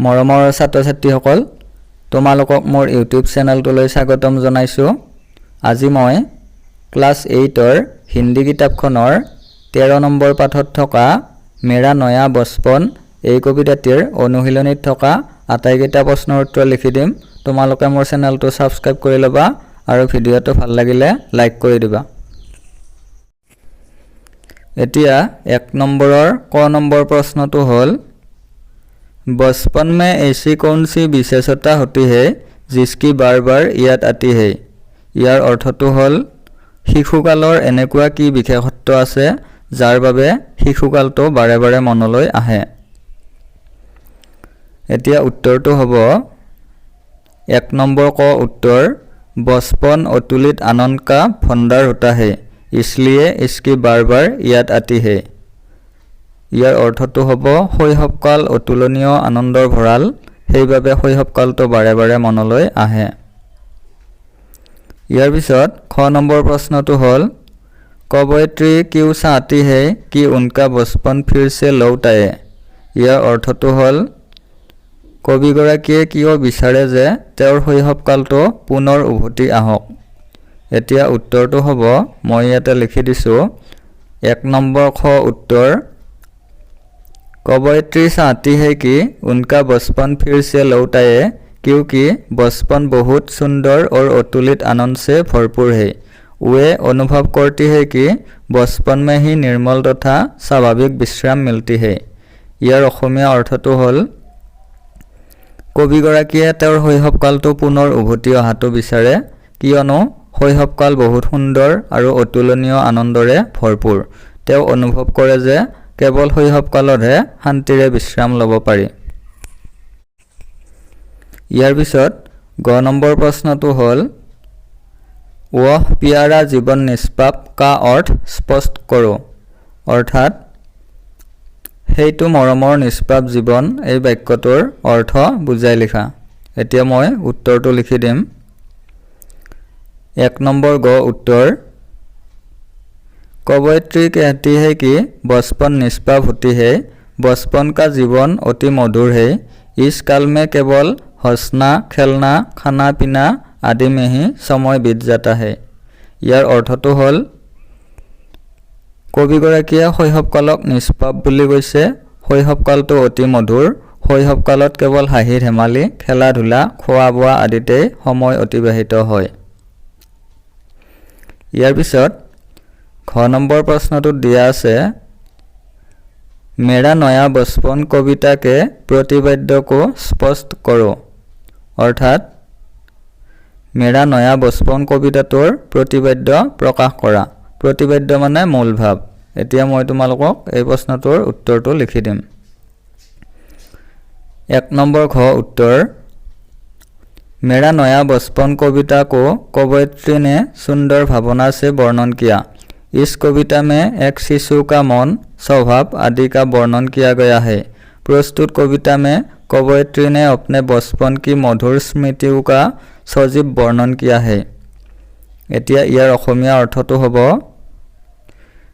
মৰমৰ ছাত্ৰ-ছাত্ৰীসকল তোমালোকক মোৰ ইউটিউব চেনেলটোলৈ স্বাগতম জনাইছো। আজি মই ক্লাছ 8ৰ হিন্দী কিতাপখনৰ 13 নম্বৰ পাঠত থকা মেৰা নয়া বচপন এই কবিতাটিৰ অনুশীলনীত থকা আটাইকেইটা প্ৰশ্নৰ উত্তৰ লিখি দিম। তোমালোকে মোৰ চেনেলটো সাবস্ক্ৰাইব কৰি ল'বা আৰু ভিডিঅ'টো ভাল লাগিলে লাইক কৰি দিবা। এতিয়া 1 নম্বৰৰ ক নম্বৰ প্ৰশ্নটো হ'ল बचपन में ऐसी कौन सी विशेषता होती है जिसकी बार बार याद आती है। ইয়াৰ অৰ্থটো হ'ল শিশুকালৰ এনেকুৱা কি বিশেষত্ব আছে যাৰ বাবে শিশুকালটো বাৰে বাৰে মনলৈ আহে। এতিয়া উত্তৰটো হ'ব 1 নম্বৰ ক उत्तर बचपन अतुलित आनंद का भंडार होता है इसलिए इसकी बार बार याद आती है। ইয়াৰ অৰ্থটো হ'ব শৈশৱকাল অতুলনীয় আনন্দৰ ভঁৰাল, সেইবাবে শৈশৱকালটো বাৰে বাৰে মনলৈ আহে। ইয়াৰ পিছত খ নম্বৰ প্ৰশ্নটো হ'ল কবয়িত্ৰী কিউ চাহতি হে কি উনকা বচপন ফিৰ সে লৌট আয়ে। ইয়াৰ অৰ্থটো হ'ল কবিগৰাকীয়ে কিয় বিচাৰে যে তেওঁৰ শৈশৱকালটো পুনৰ উভতি আহক। এতিয়া উত্তৰটো হ'ব মই ইয়াতে লিখি দিছোঁ 1 নম্বৰ খ उत्तर कवयित्री चाहती है कि उनका बचपन फिर से लौट आए क्योंकि बचपन बहुत सुंदर और अतुलित आनंद से भरपूर है। वे अनुभव करती है कि बचपन में ही निर्मल तथा स्वाभाविक विश्राम मिलती है। ইয়াৰ অসমীয়া অৰ্থটো হ'ল কবিগৰাকীয়ে তেওঁৰ শৈশৱকালটো পুনৰ উভতি অহাটো বিচাৰে কিয়নো শৈশৱকাল বহুত সুন্দৰ আৰু অতুলনীয় আনন্দৰে ভৰপূৰ। তেওঁ অনুভৱ কৰে যে কেৱল শৈশৱকালতহে শান্তিৰে বিশ্ৰাম ল'ব পাৰি। ইয়াৰ পিছত গ নম্বৰ প্ৰশ্নটো হ'ল वह प्यारा जीवन निष्पाप का अर्थ स्पष्ट करो। অৰ্থাৎ সেইটো মৰমৰ নিষ্পাপ জীৱন এই বাক্যটোৰ অৰ্থ বুজাই লিখা। এতিয়া মই উত্তৰটো লিখি দিম 1 নম্বৰ গ उत्तर कवयित्री कहती है कि बचपन निष्पाप होती है, बचपन का जीवन अति मधुर है, इस काल में केवल हंसना खेलना खाना पीना आदि में ही समय बीत जाता है। ইয়াৰ অৰ্থটো হ'ল কবিগৰাকীয়ে শৈশৱকালক নিষ্পাপ বুলি কৈছে। শৈশৱকালটো অতি মধুৰ, শৈশৱকালত কেৱল হাঁহি ধেমালি খেলা ধূলা খোৱা বোৱা আদিতেই সময় অতিবাহিত হয়। ইয়াৰ পিছত খ নম্বৰ প্ৰশ্নটোত দিয়া আছে मेरा नया बचपन कविता के प्रतिपाद्य को स्पष्ट करो। অৰ্থাৎ मेरा नया बचपन কবিতাটোৰ প্ৰতিপাদ্য প্ৰকাশ কৰা। প্ৰতিপাদ্য মানে মূল ভাৱ। এতিয়া মই তোমালোকক এই প্ৰশ্নটোৰ উত্তৰটো লিখি দিম 1 নম্বৰ খ उत्तर मेरा नया बचपन कविता को कवयित्री ने सुंदर भावना से वर्णन किया। इस कविता में एक शिशु का मन स्वभाव आदि का वर्णन किया गया है। प्रस्तुत कविता में कवयित्री ने अपने बचपन की मधुर स्मृतियों का सजीव वर्णन किया है। এতিয়া ইয়াৰ অসমীয়া অৰ্থটো হ'ব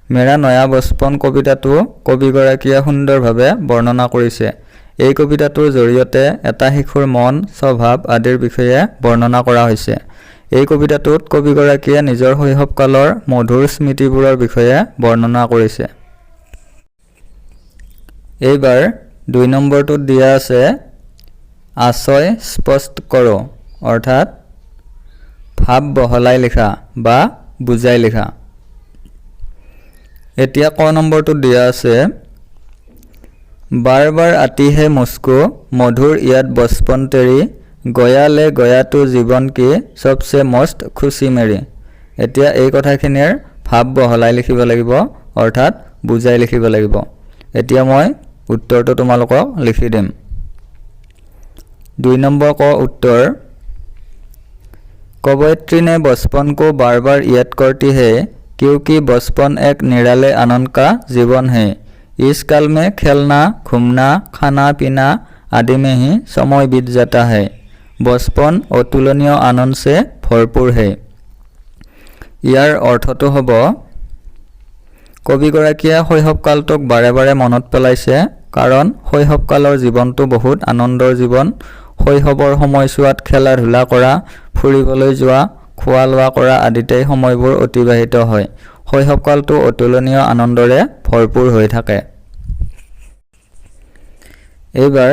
মেৰা নয়া বচপন কবিতাটো কবিগৰাকীয়ে সুন্দৰভাৱে বৰ্ণনা কৰিছে। এই কবিতাটোৰ জৰিয়তে এটা শিশুৰ মন স্বভাৱ আদিৰ বিষয়ে বৰ্ণনা কৰা হৈছে। এই কবিতাটোত কবিগৰাকীয়ে নিজৰ শৈশৱকালৰ মধুৰ স্মৃতিবোৰৰ বিষয়ে বৰ্ণনা কৰিছে। এইবাৰ 2 নম্বৰটোত দিয়া আছে আশয় স্পষ্ট কৰক। অৰ্থাৎ ভাৱ বহলাই লিখা বা বুজাই লিখা। এতিয়া ক নম্বৰটোত দিয়া আছে बार बार आती है मुझको मधुर याद बचपन तेरी गया ले गया तो जीवन की सबसे मस्त खुशी मेरी। এতিয়া এই কথাখিনিৰ ভাৱ বহলাই লিখিব লাগিব অৰ্থাৎ বুজাই লিখিব লাগিব। এতিয়া মই উত্তৰটো তোমালোকক লিখি দিম 2 নম্বৰ ক उत्तर कवयित्री ने बचपन को बार बार याद करती है क्योंकि बचपन एक निराले आनंद का जीवन है। इस काल में खेलना घूमना खाना पीना आदि में ही समय बीत जाता है। बचपन अतुलनीय आनंद से भरपूर है। ইয়াৰ অৰ্থটো হ'ব কবিগৰাকীয়ে শৈশৱকালটোক বাৰে বাৰে মনত পেলাইছে কাৰণ শৈশৱকালৰ জীৱনটো বহুত আনন্দৰ জীৱন। শৈশৱৰ সময়ছোৱাত খেলা ধূলা কৰা, ফুৰিবলৈ যোৱা, খোৱা লোৱা কৰা আদিতেই সময়বোৰ অতিবাহিত হয়। শৈশৱকালটো অতুলনীয় আনন্দৰে ভৰপূৰ হৈ থাকে। এইবাৰ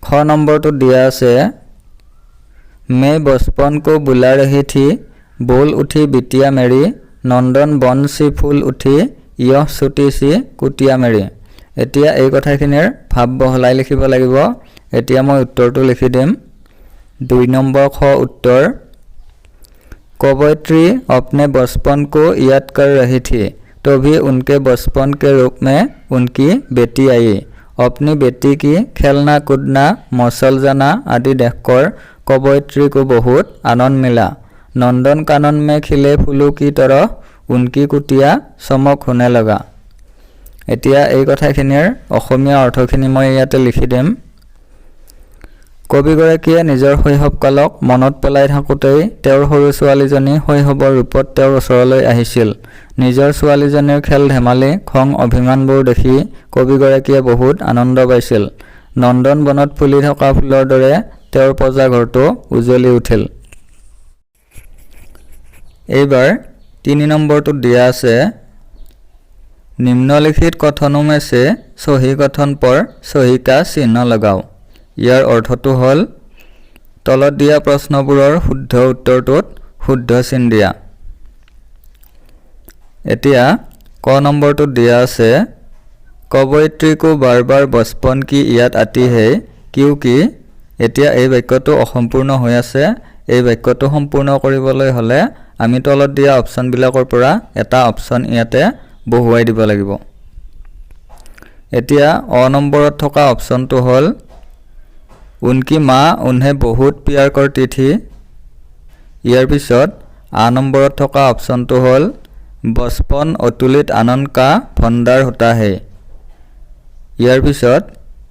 খ নম্বৰটো দিয়া আছে मैं बचपन को बुला रही थी, बोल उठी बिटिया मेरी, नंदन बन सी फूल उठी, यह छुटी सी कुटिया मेरी। এতিয়া এই কথাখিনিৰ ভাৱ বহলাই লিখিব লাগিব। এতিয়া মই উত্তৰটো লিখি দিম। 2 নম্বৰ খ उत्तर कवयित्री अपने बचपन को याद कर रही थी, तभी उनके बचपन के रूप में उनकी बेटी आई। अपनी बेटी की खेलना कूदना मौसल जाना आदि देखकर कवयित्री को बहुत आनंद मिला। नंदन कानन में खिले फूलों की तरह उनकी कुटिया चमक होने लगा। এতিয়া এই কথাখিনিৰ অসমীয়া অৰ্থখিনি মই ইয়াতে লিখি দিম। কবিগৰাকীয়ে নিজৰ শৈশৱকালক মনত পেলাই থাকোঁতেই তেওঁৰ সৰু ছোৱালীজনী শৈশৱৰ ৰূপত তেওঁৰ ওচৰলৈ আহিছিল। নিজৰ ছোৱালীজনীৰ খেল ধেমালি খং অভিমানবোৰ দেখি কবিগৰাকীয়ে বহুত আনন্দ পাইছিল। নন্দন বনত ফুলি থকা ফুলৰ দৰে তেওঁৰ পজাঘৰটো উজ্বলি উঠিল। এইবাৰ 3 নম্বৰটো দিয়া আছে निम्नलिखित कथनों में से सही कथन पर सही का चिन्ह लगाओ। ইয়াৰ অৰ্থটো হ'ল তলত দিয়া প্ৰশ্নবোৰৰ শুদ্ধ উত্তৰটোত শুদ্ধ চিন দিয়া। এতিয়া ক নম্বৰটো দিয়া আছে कवयित्री को बार बार बचपन की याद आती है क्योंकि। এতিয়া এই বাক্যটো অসম্পূৰ্ণ হৈ আছে। এই বাক্যটো সম্পূৰ্ণ কৰিবলৈ হ'লে আমি তলত দিয়া অপশ্যনবিলাকৰ পৰা এটা অপশ্যন ইয়াতে বহুৱাই দিব লাগিব। এতিয়া অ নম্বৰত থকা অপশ্যনটো হ'ল उनकी माँ उन्हें बहुत प्यार करती थी। ইয়াৰ পিছত আ নম্বৰত থকা অপশ্যনটো হ'ল बचपन अतुलित आनंद का भंडार होता है। ইয়াৰ পিছত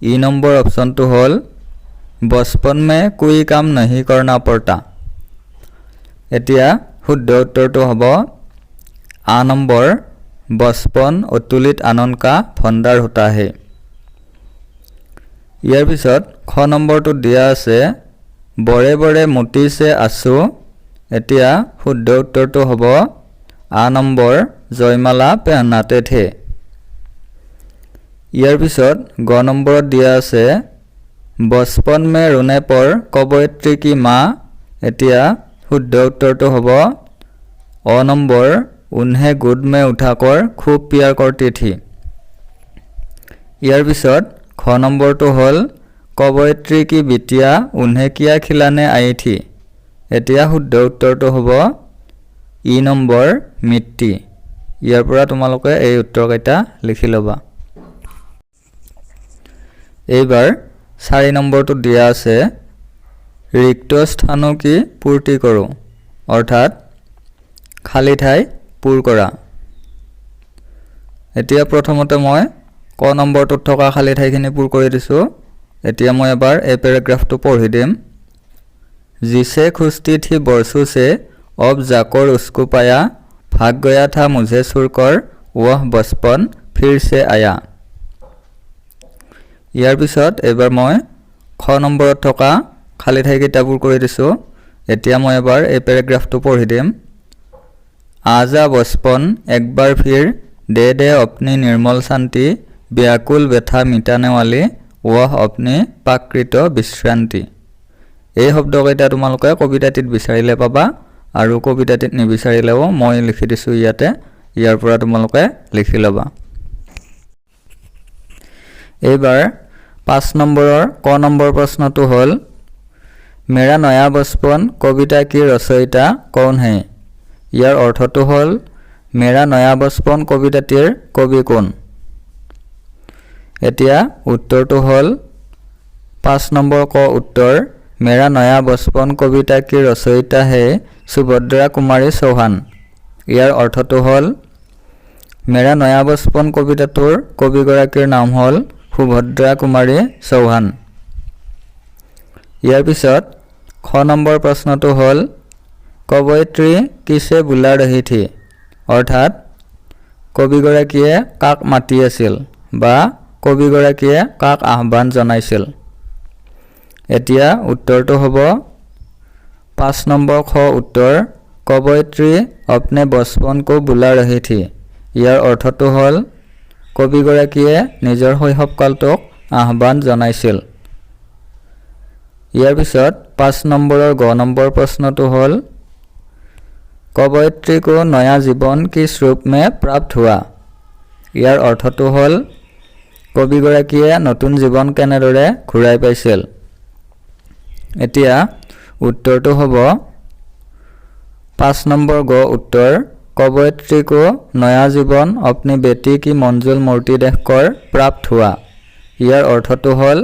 ই নম্বৰ অপশ্যনটো হ'ল बचपन में कोई काम नहीं करना पड़ता। এতিয়া শুদ্ধ উত্তৰটো হ'ব আ নম্বৰ बचपन अतुलित आनंद का भंडार होता है। ইয়াৰ পিছত খ নম্বৰটো দিয়া আছে বৰে বৰে মোটি সে আছো। এতিয়া শুদ্ধ উত্তৰটো হ'ব আ নম্বৰ জয়মালা পেহনাতে থে। ইয়াৰ পিছত গ নম্বৰত দিয়া আছে बचपन में रोने पर कवयित्री की माँ। এতিয়া শুদ্ধ উত্তৰটো হ'ব অ নম্বৰ उन्हें गोद में उठाकर खूब प्यार करती थी। ইয়াৰ পিছত খ নম্বৰটো হ'ল कवयित्री की बिटिया उन्हें क्या खिलाने आई थी। এতিয়া শুদ্ধ উত্তৰটো হ'ব ই নম্বৰ মিট্টি। ইয়াৰ পৰা তোমালোকে এই উত্তৰকেইটা লিখি ল'বা। এইবাৰ 4 নম্বৰটো দিয়া আছে ৰিক্ত স্থানো কি পূৰ্তি কৰোঁ, অৰ্থাৎ খালী ঠাই পূৰ কৰা। এতিয়া প্ৰথমতে মই ক নম্বৰটোত থকা খালী ঠাইখিনি পূৰ কৰি দিছোঁ। এতিয়া মই এবাৰ এই পেৰাগ্ৰাফটো পঢ়ি দিম। जिसे खुजती थी बरसों से अब जाकर उसको पाया, भाग गया था मुझे छोड़कर वह बचपन फिर से आया। ইয়াৰ পিছত এবাৰ মই খ নম্বৰত থকা খালী ঠাইকেইটা পূৰ কৰি দিছোঁ। এতিয়া মই এবাৰ এই পেৰাগ্ৰাফটো পঢ়ি দিম। आजा बचपन एक बार फिर दे दे अपनी निर्मल शांति, व्याकुल व्यथा मिटाने वाली वह अपनी प्राकृत विश्रांति। এই শব্দকেইটা তোমালোকে কবিতাটিত বিচাৰিলে পাবা আৰু কবিতাটিত নিবিচাৰিলেও মই লিখি দিছোঁ ইয়াতে। ইয়াৰ পৰা তোমালোকে লিখি ল'বা। এইবাৰ 5 নম্বৰৰ ক নম্বৰ প্ৰশ্নটো হ'ল मेरा नया बचपन कविता की रचयिता कौन है। ইয়াৰ অৰ্থটো হ'ল मेरा नया बचपन কবিতাটিৰ কবি কোন। এতিয়া উত্তৰটো হ'ল 5 নম্বৰ ক উত্তৰ मेरा नया बचपन कविता की रचयिता है सुभद्रा कुमारी चौहान। ইয়াৰ অৰ্থটো হ'ল मेरा नया बचपन কবিতাটোৰ কবিগৰাকীৰ নাম হ'ল সুভদ্ৰা কুমাৰী চৌহান। ইয়াৰ পিছত খ নম্বৰ প্ৰশ্নটো হ'ল कवयित्री किसे बुला रही थी, অৰ্থাৎ কবিগৰাকীয়ে কাক মাতি আছিল বা কবিগৰাকীয়ে কাক আহ্বান জনাইছিল? এতিয়া উত্তৰটো হ'ব 5 নম্বৰ খ উত্তৰ কবয়িত্ৰী अपने बचपन को बुला रही थी। ইয়াৰ অৰ্থটো হ'ল কবিগৰাকীয়ে নিজৰ শৈশৱকালটোক আহ্বান জনাইছিল। ইয়াৰ পিছত 5 নম্বৰৰ গ নম্বৰ প্ৰশ্নটো হ'ল कवयित्री को नया जीवन किस रूप में प्राप्त हुआ? ইয়াৰ অৰ্থটো হ'ল কবিগৰাকীয়ে নতুন জীৱন কেনেদৰে ঘূৰাই পাইছিল। এতিয়া উত্তৰটো হ'ব 5 নম্বৰ গ उत्तर कवयित्री को नया जीवन अपनी बेटी की मंजुल मूर्ति देखकर प्राप्त हुआ। ইয়াৰ অৰ্থটো হ'ল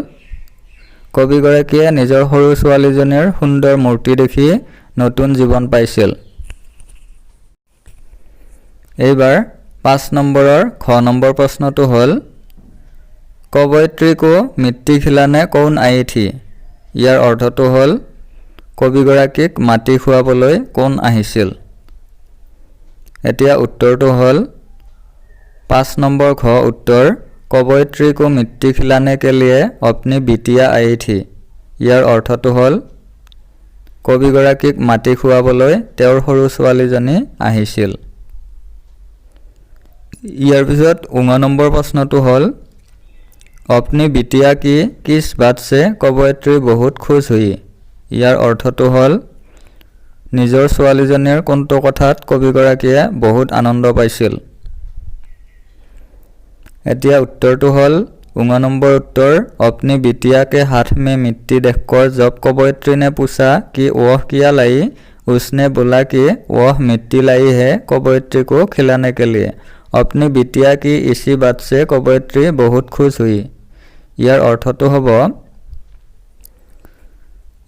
কবিগৰাকীয়ে নিজৰ সৰু ছোৱালীজনীৰ সুন্দৰ মূৰ্তি দেখি নতুন জীৱন পাইছিল। এইবাৰ 5 নম্বৰৰ খ নম্বৰ প্ৰশ্নটো হ'ল कवयित्री को मिट्टी खिलाने कौन आई थी? ইয়াৰ অৰ্থটো হ'ল কবিগৰাকীক মাটি খুৱাবলৈ কোন আহিছিল। এতিয়া উত্তৰটো হ'ল 5 নম্বৰ খ उत्तर कवयित्री को मिट्टी खिलाने के लिए अपनी बिटिया आई थी। ইয়াৰ অৰ্থটো হ'ল কবিগৰাকীক মাটি খুৱাবলৈ তেওঁৰ সৰু ছোৱালীজনী আহিছিল। ইয়াৰ পিছত 19 নম্বৰ প্ৰশ্নটো হ'ল अपनी बिटिया की किस बात से कवयित्री बहुत खुश हुई? ইয়াৰ অৰ্থটো হ'ল নিজৰ ছোৱালীজনীৰ কোনটো কথাত কবিগৰাকীয়ে বহুত আনন্দ পাইছিল। এতিয়া উত্তৰটো হ'ল 19 নম্বৰ उत्तर अपनी बिटिया के हाथ में मिट्टी देखकर जब कवयित्री ने पूछा कि वह क्या लाई, उसने बोला कि वह मिट्टी लाई है कवयित्री को खिलाने के लिए। अपनी बिटिया की इसी बात से कवयित्री बहुत खुश हुई। ইয়াৰ অৰ্থটো হ'ব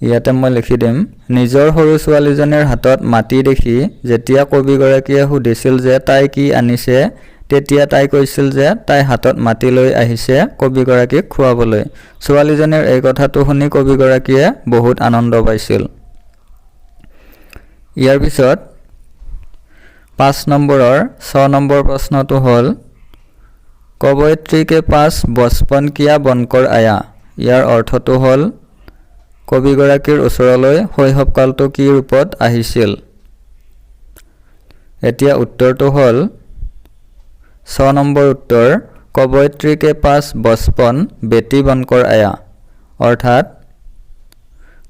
ইয়াতে মই লিখি দিম নিজৰ সৰু ছোৱালীজনীৰ হাতত মাটি দেখি যেতিয়া কবিগৰাকীয়ে সুধিছিল যে তাই কি আনিছে তেতিয়া তাই কৈছিল যে তাই হাতত মাটি লৈ আহিছে কবিগৰাকীক খুৱাবলৈ। ছোৱালীজনীৰ এই কথাটো শুনি কবিগৰাকীয়ে বহুত আনন্দ পাইছিল। ইয়াৰ পিছত 5 নম্বৰৰ 6 নম্বৰ প্ৰশ্নটো হ'ল कवयित्री के पास बचपन किया बनकर आया। ইয়াৰ অৰ্থটো হ'ল কবিগৰাকীৰ ওচৰলৈ শৈশৱকালটো কি ৰূপত আহিছিল। এতিয়া উত্তৰটো হ'ল 6 নম্বৰ उत्तर कवयित्री के पास बचपन बेटी बनकर आया। অৰ্থাৎ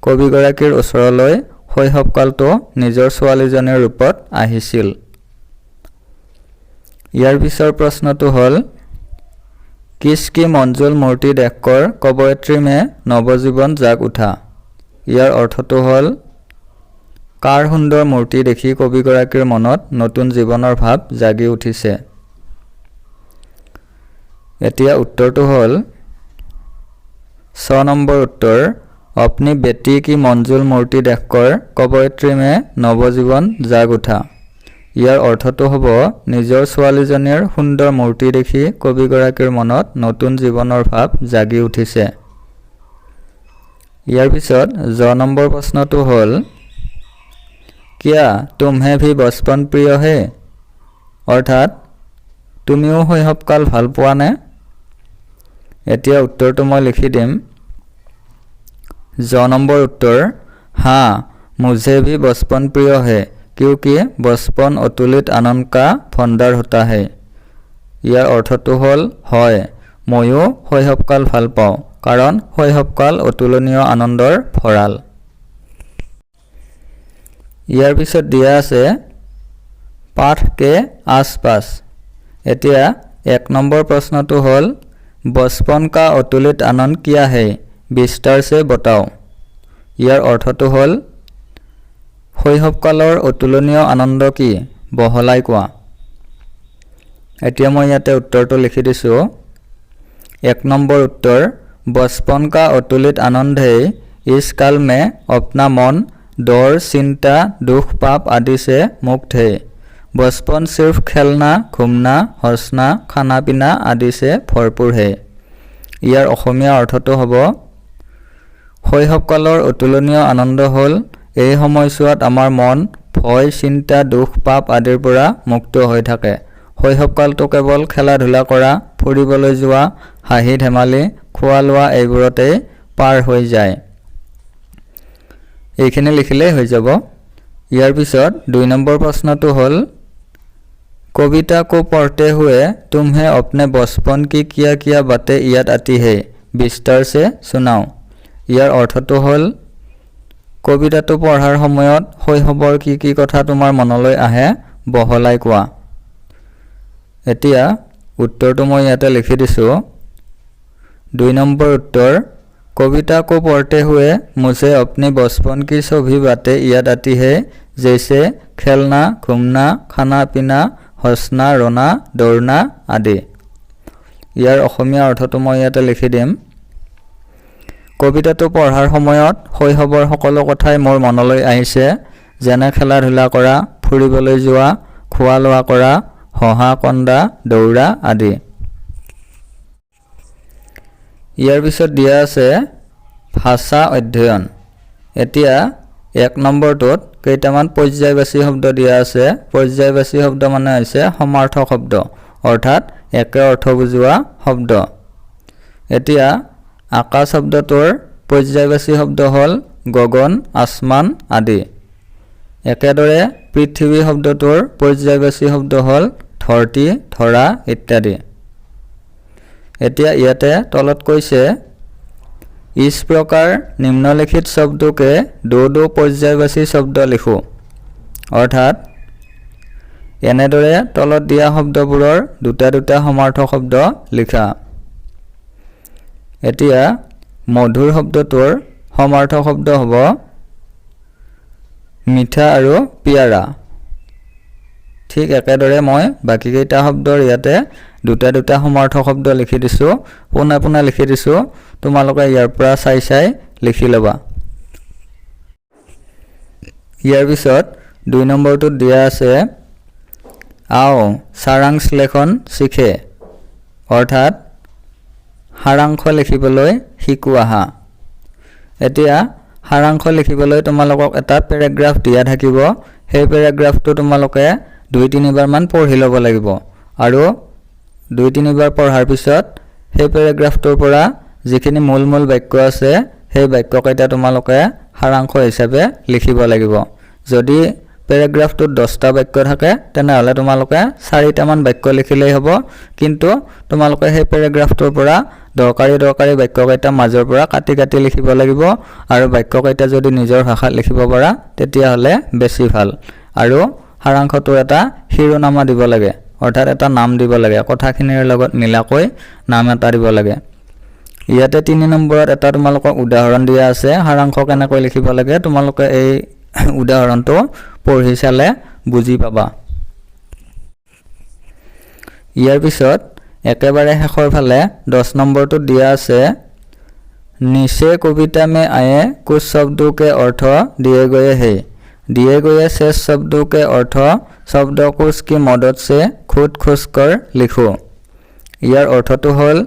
কবিগৰাকীৰ ওচৰলৈ শৈশৱকালটো নিজৰ ছোৱালীজনীৰ ৰূপত আহিছিল। ইয়াৰ পিছৰ প্ৰশ্নটো হ'ল किसकी मंजुल मूर्ति देखकर कवयित्री में नवजीवन जाग उठा। ইয়াৰ অৰ্থটো হ'ল কাৰ সুন্দৰ মূৰ্তি দেখি কবিগৰাকীৰ মনত নতুন জীৱনৰ ভাৱ জাগি উঠিছে। এতিয়া উত্তৰটো হ'ল 6 নম্বৰ उत्तर अपनी बेटी की मंजुल मूर्ति देखकर कवयित्री में नवजीवन जाग उठा। ইয়াৰ অৰ্থটো হ'ব নিজৰ ছোৱালীজনীৰ সুন্দৰ মূৰ্তি দেখি কবিগৰাকীৰ মনত নতুন জীৱনৰ ভাৱ জাগি উঠিছে। ইয়াৰ পিছত জ নম্বৰ প্ৰশ্নটো হ'ল क्या तुम्हें भी बचपन प्रिय है? অৰ্থাৎ তুমিও শৈশৱকাল ভাল পোৱা নে? এতিয়া উত্তৰটো মই লিখি দিম ज নম্বৰ उत्तर हाँ मुझे भी बचपन प्रिय है क्योंकि बचपन अतुलित आनंद का भंडार होता है। ইয়াৰ অৰ্থটো হ'ল হয় ময়ো শৈশৱকাল ভাল পাওঁ কাৰণ শৈশৱকাল অতুলনীয় আনন্দৰ ভঁৰাল। ইয়াৰ পিছত দিয়া আছে পাঠ के आसपास। এতিয়া 1 নম্বৰ প্ৰশ্নটো হ'ল बचपन का अतुलित आनंद क्या है विस्तार से बताओ। ইয়াৰ অৰ্থটো হ'ল শৈশৱকালৰ অতুলনীয় আনন্দ কি বহলাই কোৱা। এতিয়া মই ইয়াতে উত্তৰটো লিখি দিছো 1 নম্বৰ उत्तर बचपन का अतुलित आनंद है इस काल में अपना मन डर चिंता दुख पाप आदि से मुक्त है। बचपन सिर्फ खेलना घूमना हंसना खाना पीना आदि से भरपूर है। ইয়াৰ অসমীয়া অৰ্থটো হ'ব শৈশৱকালৰ অতুলনীয় আনন্দ হ'ল এই সময়ছোৱাত আমাৰ মন ভয় চিন্তা দুখ পাপ আদিৰ পৰা মুক্ত হৈ থাকে। শৈশৱকালটো কেৱল খেলা ধূলা কৰা ফুৰিবলৈ যোৱা, হাঁহি ধেমালি, খোৱা লোৱা এইবোৰতেই পাৰ হৈ যায়। এইখিনি লিখিলেই হৈ যাব। ইয়াৰ পিছত 2 নম্বৰ প্ৰশ্নটো হ'ল कविता को पढ़ते हुए तुम्हें अपने बचपन की किया किया बातें याद आती है, विस्तार से सुनाओ। ইয়াৰ অৰ্থটো হ'ল কবিতাটো পঢ়াৰ সময়ত শৈশৱৰ কি কথা তোমাৰ মনলৈ আহে বহলাই কোৱা। এতিয়া উত্তৰটো মই ইয়াতে লিখি দিছোঁ। 2 নম্বৰ उत्तर कविता को पढ़ते हुए मुझे अपने बचपन की सभी बातें याद आती है, जैसे खेलना, घूमना, खाना पीना, हंसना, रोना, दौड़ना आदि। ইয়াৰ অসমীয়া অৰ্থটো মই ইয়াতে লিখি দিম। কবিতাটো পঢ়াৰ সময়ত শৈশৱৰ সকলো কথাই মোৰ মনলৈ আহিছে, যেনে খেলা ধূলা কৰা, ফুৰিবলৈ যোৱা, খোৱা লোৱা কৰা, হহা কন্দা, দৌৰা আদি। ইয়াৰ পিছত দিয়া আছে ভাষা অধ্যয়ন। এতিয়া 1 নম্বৰটোত কেইটামান পৰ্যায়বাচী শব্দ দিয়া আছে। পৰ্যায়বাচী শব্দ মানে হৈছে সমাৰ্থক শব্দ, অৰ্থাৎ একে অৰ্থ বুজোৱা শব্দ। এতিয়া আকাশ শব্দটোৰ পৰ্যায়বাচী শব্দ হ'ল গগন, আসমান আদি। একেদৰে পৃথিৱী শব্দটোৰ পৰ্যায়বাচী শব্দ হ'ল ধৰতি, ধৰা ইত্যাদি। এতিয়া ইয়াতে তলত কৈছে इस प्रकार निम्नलिखित शब्दों के 2 पर्यायवाची शब्द लिखो, अर्थात এনেদৰে তলত দিয়া শব্দবোৰৰ 2 সমাৰ্থক শব্দ লিখা। এতিয়া মধুৰ শব্দটোৰ সমাৰ্থক শব্দ হ'ব মিঠা আৰু পিয়াৰা। ঠিক একেদৰে মই বাকি কেইটা শব্দৰ ইয়াতে 2 সমাৰ্থক শব্দ লিখি দিছোঁ, পোনে লিখি দিছোঁ। তোমালোকে ইয়াৰ পৰা চাই লিখি ল'বা। ইয়াৰ পিছত 2 নম্বৰটোত দিয়া আছে आओ सारांश लेखन सीखे, अर्थात सारांश लिखिবলৈ শিকো আহা। এতিয়া সাৰাংশ লিখিবলৈ তোমালোকক এটা পেৰাগ্ৰাফ দিয়া থাকিব। সেই পেৰাগ্ৰাফটো তোমালোকে 2-3 বাৰ মান পঢ়ি ল'ব লাগিব আৰু 2-3 বাৰ পঢ়াৰ পিছত সেই পেৰাগ্ৰাফটোৰ পৰা যিখিনি মূল বাক্য আছে সেই বাক্যকেইটা তোমালোকে সাৰাংশ হিচাপে লিখিব লাগিব। যদি পেৰাগ্ৰাফটোত 10টা বাক্য থাকে তেনেহ'লে তোমালোকে 4টা মান বাক্য লিখিলেই হ'ব, কিন্তু তোমালোকে সেই পেৰাগ্ৰাফটোৰ পৰা দৰকাৰী বাক্যকেইটা মাজৰ পৰা কাটি লিখিব লাগিব আৰু বাক্যকেইটা যদি নিজৰ ভাষাত লিখিব পাৰা তেতিয়াহ'লে বেছি ভাল। আৰু সাৰাংশটোৰ এটা শিৰোনামা দিব লাগে, অৰ্থাৎ এটা নাম দিব লাগে, কথাখিনিৰ লগত মিলাকৈ নাম এটা দিব লাগে। ইয়াতে 3 নম্বৰত এটা তোমালোকক উদাহৰণ দিয়া আছে সাৰাংশ কেনেকৈ লিখিব লাগে। তোমালোকে এই উদাহৰণটো পঢ়ি চালে বুজি পাবা। ইয়াৰ পিছত একেবাৰে শেষৰ ফালে 10 নম্বৰটোত দিয়া আছে नीचे कविता में आए कुछ शब्दों के अर्थ दिए गए हैं, दिए गए शेष शब्दों के अर्थ शब्दकोश की मदद से खुद कर लिखो। ইয়াৰ অৰ্থটো হ'ল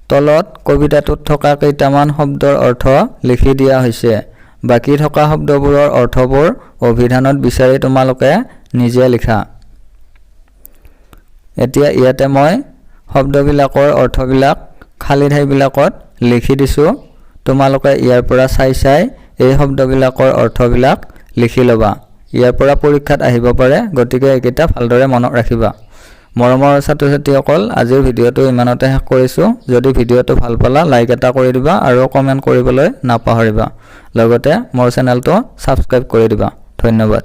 তলত কবিতাটোত থকা কেইটামান শব্দৰ অৰ্থ লিখি দিয়া হৈছে, বাকি থকা শব্দবোৰৰ অৰ্থবোৰ অভিধানত বিচাৰি তোমালোকে নিজে লিখা। এতিয়া ইয়াতে মই শব্দবিলাকৰ অৰ্থবিলাক খালী ঠাইবিলাকত লিখি দিছোঁ। তোমালোকে ইয়াৰ পৰা চাই এই শব্দবিলাকৰ অৰ্থবিলাক লিখি ল'বা। ইয়াৰ পৰা পৰীক্ষাত আহিব পাৰে, গতিকে এইকেইটা ভালদৰে মনত ৰাখিবা। মৰমৰ ছাত্ৰ-ছাত্ৰীসকল, আজিৰ ভিডিঅ'টো ইমানতে শেষ কৰিছোঁ। যদি ভিডিঅ'টো ভাল পালা লাইক এটা কৰি দিবা আৰু কমেণ্ট কৰিবলৈ নাপাহৰিবা। লগতে মোৰ চেনেলটো ছাবস্ক্ৰাইব কৰি দিবা। ধন্যবাদ।